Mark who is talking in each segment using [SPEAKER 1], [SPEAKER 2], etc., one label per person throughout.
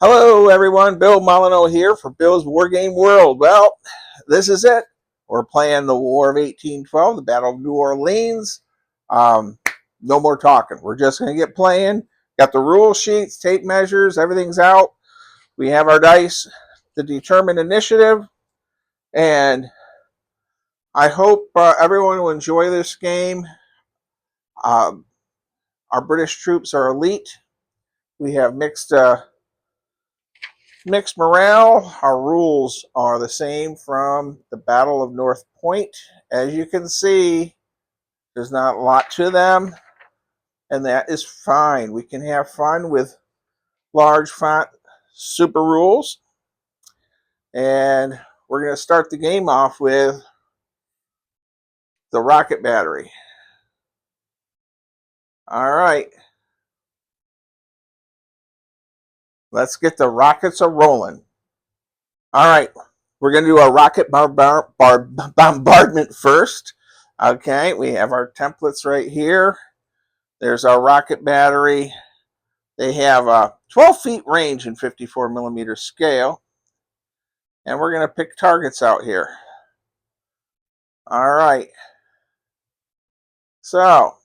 [SPEAKER 1] Hello, everyone. Bill Molyneux here for Bill's War Game World. Well, this is it. We're playing the War of 1812, the Battle of New Orleans. Um, no more talking. We're just going to get playing. Got the rule sheets, tape measures, everything's out. We have our dice to determine initiative. And I hope everyone will enjoy this game. Um, our British troops are elite. We have mixed morale. Our rules are the same from the Battle of North Point. As you can see, there's not a lot to them, and that is fine. We can have fun with large font super rules. And we're going to start the game off with the rocket battery. All right. Let's get the rockets a rolling. All right. We're going to do a rocket bombardment first. Okay. We have our templates right here. There's our rocket battery. They have a 12 feet range in 54 millimeter scale. And we're going to pick targets out here. All right. So,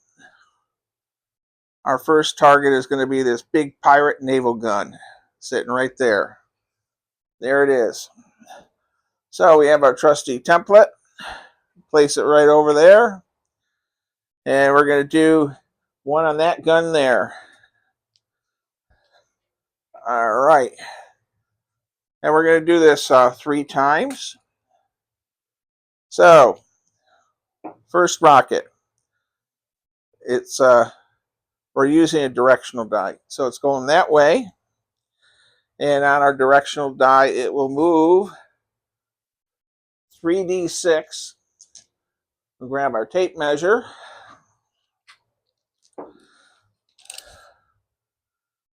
[SPEAKER 1] our first target is going to be this big pirate naval gun sitting right there. There it is. So, we have our trusty template. Place it right over there. And we're going to do one on that gun there. All right. And we're going to do this 3 times. So, first rocket. It's we're using a directional die. So it's going that way. And on our directional die, it will move 3d6. We'll grab our tape measure.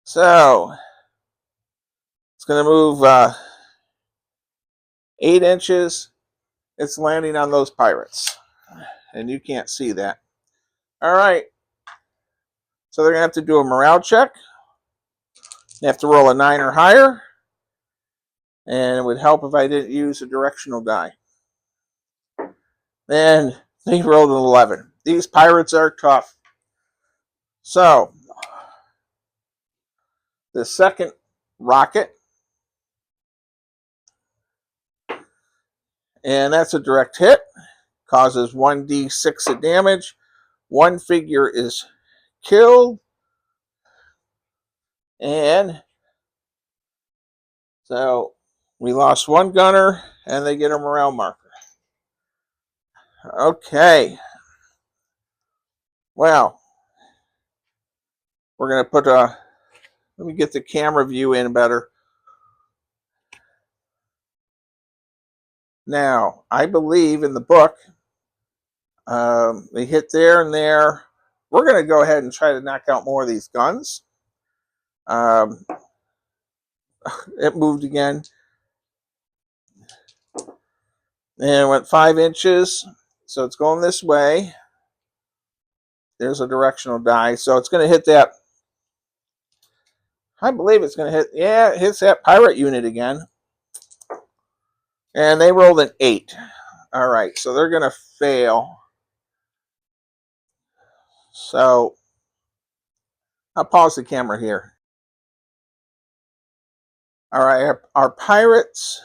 [SPEAKER 1] So it's going to move 8 inches. It's landing on those pirates. And you can't see that. All right. So they're going to have to do a morale check. They have to roll a 9 or higher. And it would help if I didn't use a directional die. And they rolled an 11. These pirates are tough. So, the second rocket, and that's a direct hit, causes 1d6 of damage. 1 figure is killed. And so we lost 1 gunner, and they get a morale marker. Okay. Well, we're going to put a, let me get the camera view in better. Now, I believe in the book, they hit there and there. We're going to go ahead and try to knock out more of these guns. It moved again. And it went 5 inches. So it's going this way. There's a directional die. So it's going to hit that. I believe it's going to hit. Yeah, it hits that pirate unit again. And they rolled an 8. All right. So they're going to fail. So I'll pause the camera here. All right. Our pirates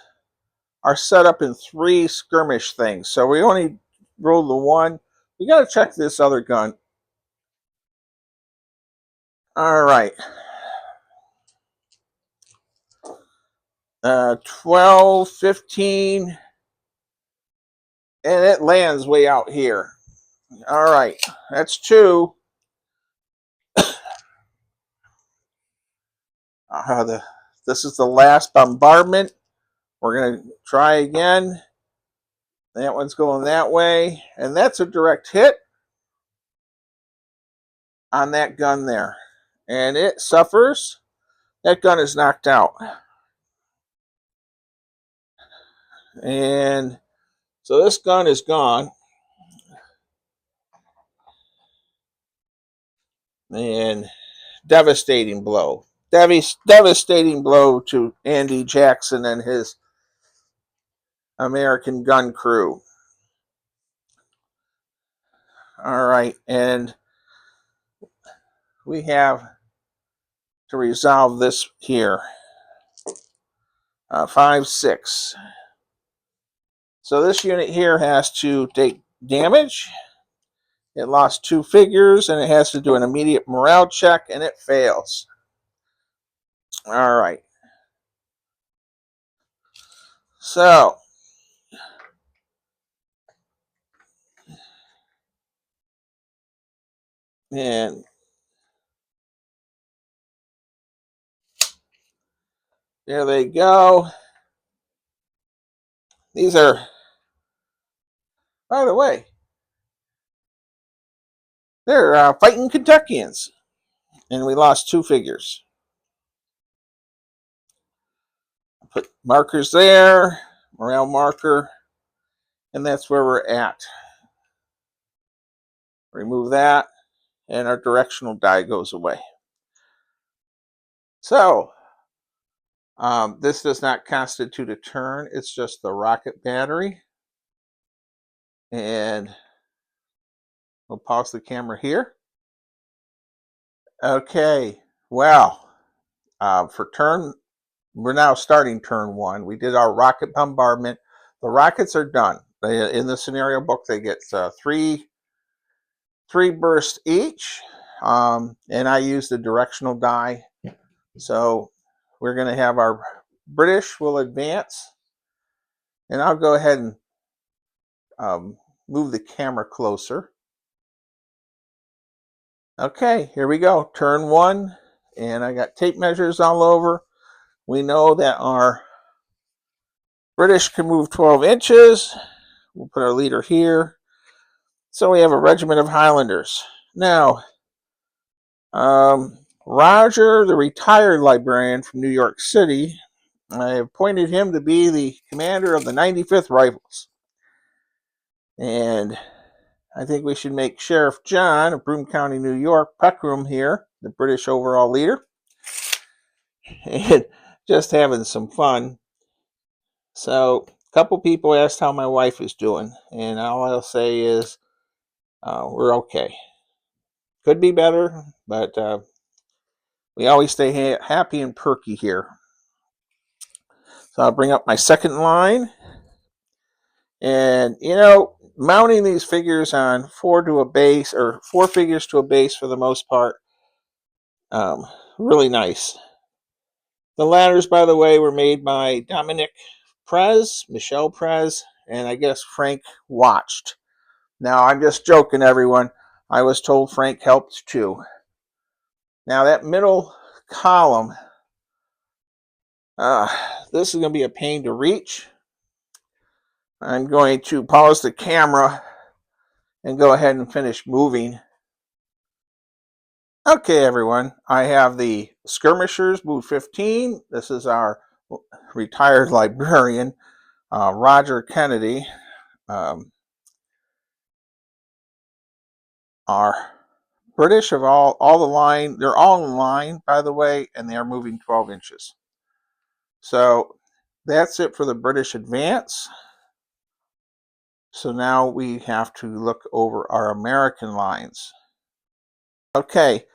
[SPEAKER 1] are set up in 3 skirmish things. So we only rolled the 1. We got to check this other gun. All right. 12, 15, and it lands way out here. All right, that's 2. This is the last bombardment. We're going to try again. That one's going that way, and that's a direct hit on that gun there. And it suffers. That gun is knocked out. And so this gun is gone. And devastating blow. devastating blow to Andy Jackson and his American gun crew. All right, and we have to resolve this here. 5-6. So this unit here has to take damage. It lost 2 figures, and it has to do an immediate morale check, and it fails. All right. So, and there they go. These are, by the way, they're fighting Kentuckians, and we lost 2 figures. Put markers there, morale marker, and that's where we're at. Remove that, and our directional die goes away. So, this does not constitute a turn. It's just the rocket battery. And we'll pause the camera here. Okay, well, for turn, we're now starting turn 1. We did our rocket bombardment. The rockets are done. In the scenario book, they get 3 bursts each, and I use the directional die. So we're going to have our British will advance, and I'll go ahead and move the camera closer. Okay, here we go. Turn 1, and I got tape measures all over. We know that our British can move 12 inches. We'll put our leader here. So we have a regiment of Highlanders. Now, Roger, the retired librarian from New York City, I appointed him to be the commander of the 95th Rifles. And I think we should make Sheriff John of Broome County, New York, Peckham here, the British overall leader. And just having some fun. So, a couple people asked how my wife is doing, and all I'll say is we're okay. Could be better, but we always stay happy and perky here. So I'll bring up my second line. And, mounting these figures on 4 to a base, or 4 figures to a base for the most part, really nice. The ladders, by the way, were made by Dominic Michelle Prez, and I guess Frank watched. Now, I'm just joking, everyone. I was told Frank helped too. Now, that middle column, this is going to be a pain to reach. I'm going to pause the camera and go ahead and finish moving. Okay, everyone. I have the skirmishers, move 15. This is our retired librarian, Roger Kennedy. Our British of all the line, they're all in line, by the way, and they are moving 12 inches. So that's it for the British advance. So now we have to look over our American lines. Okay,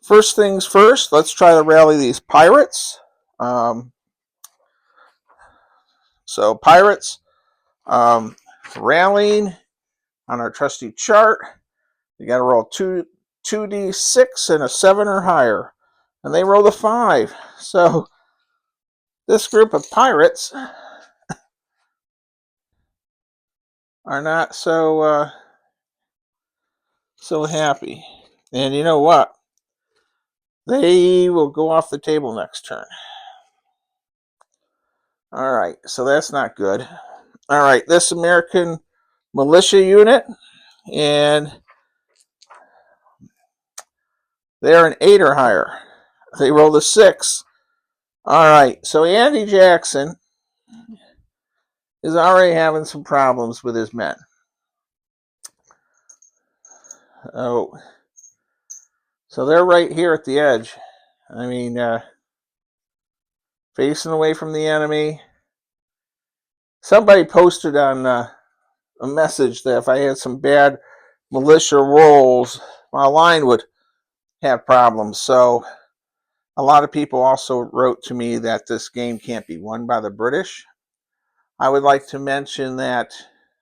[SPEAKER 1] first things first, let's try to rally these pirates. So pirates, rallying on our trusty chart. You got to roll 2d6 and a 7 or higher. And they roll a 5. So this group of pirates are not so happy. And you know what? They will go off the table next turn. All right, so that's not good. All right, this American militia unit, and they're an 8 or higher. They rolled a 6. All right, so Andy Jackson is already having some problems with his men. Oh, so they're right here at the edge. I mean, facing away from the enemy. Somebody posted on a message that if I had some bad militia rolls, my line would have problems. So a lot of people also wrote to me that this game can't be won by the British. I would like to mention that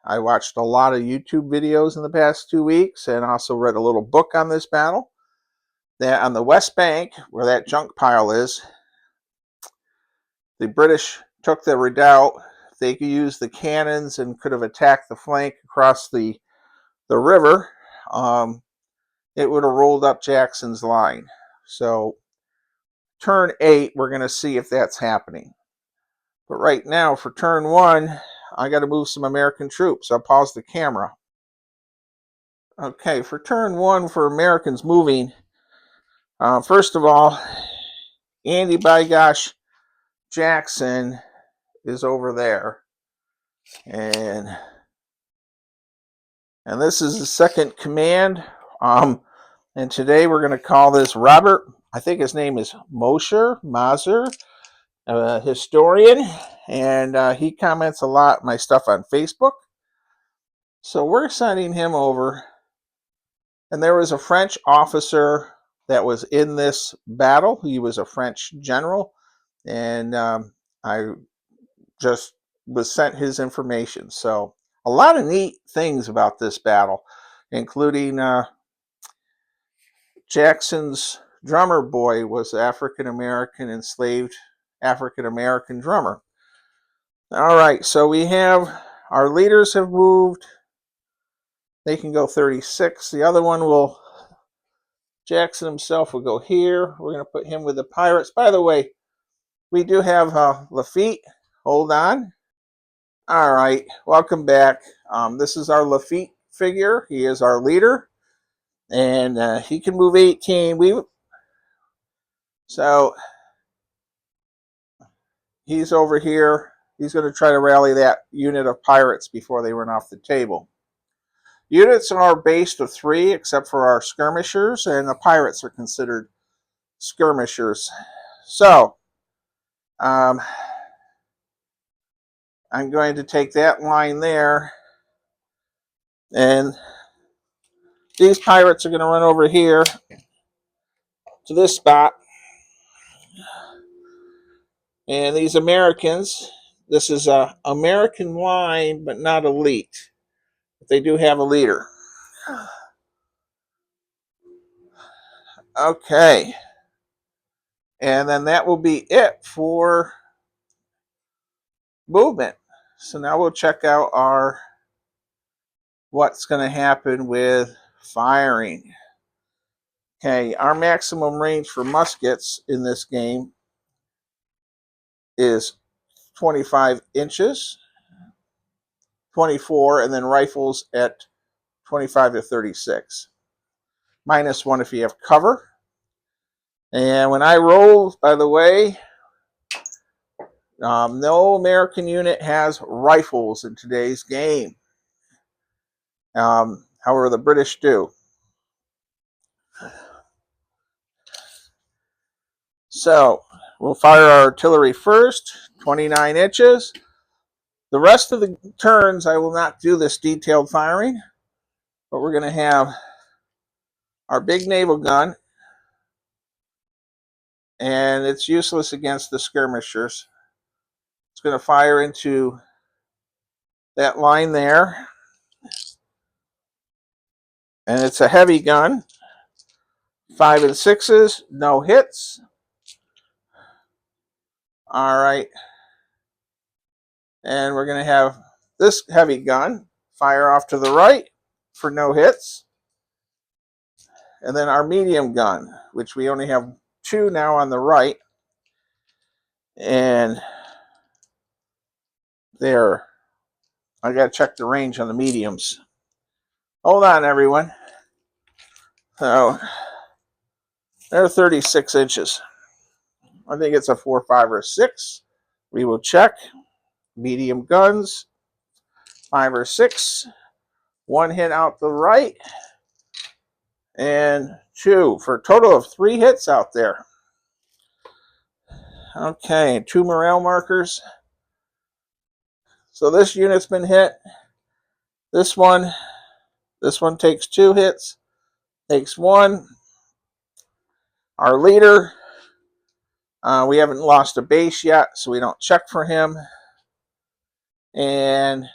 [SPEAKER 1] I watched a lot of YouTube videos in the past 2 weeks and also read a little book on this battle. That on the West Bank, where that junk pile is, the British took the redoubt. They could use the cannons and could have attacked the flank across the river. It would have rolled up Jackson's line. So turn 8, we're going to see if that's happening. But right now, for turn 1, I got to move some American troops. I'll pause the camera. Okay, for turn 1 for Americans moving, first of all, Andy by gosh Jackson is over there. And this is the second command. And today we're going to call this Robert. I think his name is Mazer, a historian, and he comments a lot my stuff on Facebook. So we're sending him over. And there was a French officer that was in this battle. He was a French general, and I just was sent his information. So a lot of neat things about this battle, including Jackson's drummer boy was African American, enslaved African American drummer. All right, so we have our leaders have moved. They can go 36. The other one will, Jackson himself will go here. We're going to put him with the pirates. By the way, we do have Lafitte. Hold on. All right, welcome back. This is our Lafitte figure. He is our leader, and he can move 18. So he's over here. He's going to try to rally that unit of pirates before they run off the table. Units are based of 3, except for our skirmishers, and the pirates are considered skirmishers. So I'm going to take that line there, and these pirates are going to run over here to this spot. And these Americans, this is a American line, but not elite. But they do have a leader. Okay. And then that will be it for movement. So now we'll check out our what's going to happen with firing. Okay, our maximum range for muskets in this game is 25 inches, 24, and then rifles at 25 to 36. -1 if you have cover. And when I roll, by the way, no American unit has rifles in today's game. However, the British do. So we'll fire our artillery first, 29 inches. The rest of the turns, I will not do this detailed firing, but we're going to have our big naval gun, and it's useless against the skirmishers. It's going to fire into that line there, and it's a heavy gun. 5 and 6s, no hits. All right. And we're going to have this heavy gun fire off to the right for no hits. And then our medium gun, which we only have 2 now on the right. And there. I got to check the range on the mediums. Hold on, everyone. So they're 36 inches. I think it's a 4, 5, or 6. We will check. Medium guns, 5 or 6. 1 hit out the right. And 2 for a total of 3 hits out there. Okay, 2 morale markers. So this unit's been hit. This one takes 2 hits, takes 1. Our leader, we haven't lost a base yet, so we don't check for him. And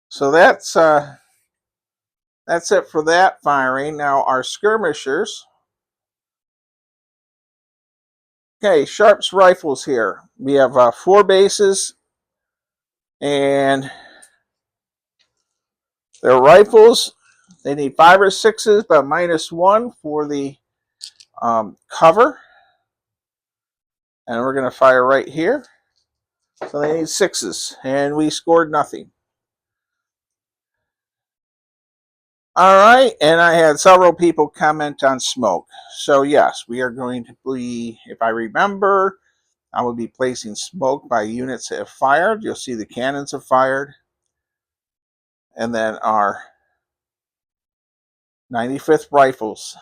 [SPEAKER 1] so that's it for that firing. Now our skirmishers. Okay, Sharp's rifles here. We have 4 bases, and their rifles, they need 5 or 6s, but -1 for the cover. And we're going to fire right here. So they need 6s, and we scored nothing. All right, and I had several people comment on smoke. So yes, we are going to be, if I remember, I will be placing smoke by units that have fired. You'll see the cannons have fired. And then our 95th Rifles.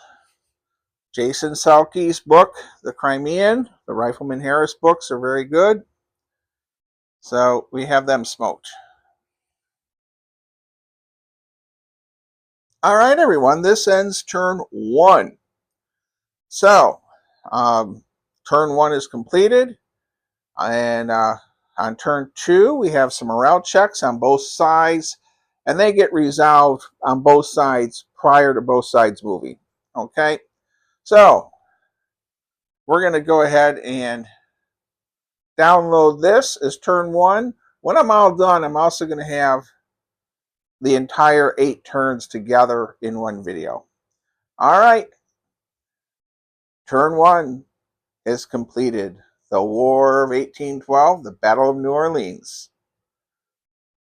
[SPEAKER 1] Jason Salke's book, The Crimean, the Rifleman Harris books are very good. So we have them smoked. All right, everyone, this ends turn 1. So turn 1 is completed. And on turn 2, we have some morale checks on both sides, and they get resolved on both sides prior to both sides moving. Okay, so we're going to go ahead and download this as turn 1. When I'm all done, I'm also going to have the entire 8 turns together in one video. All right, turn 1 is completed. The War of 1812, the Battle of New Orleans.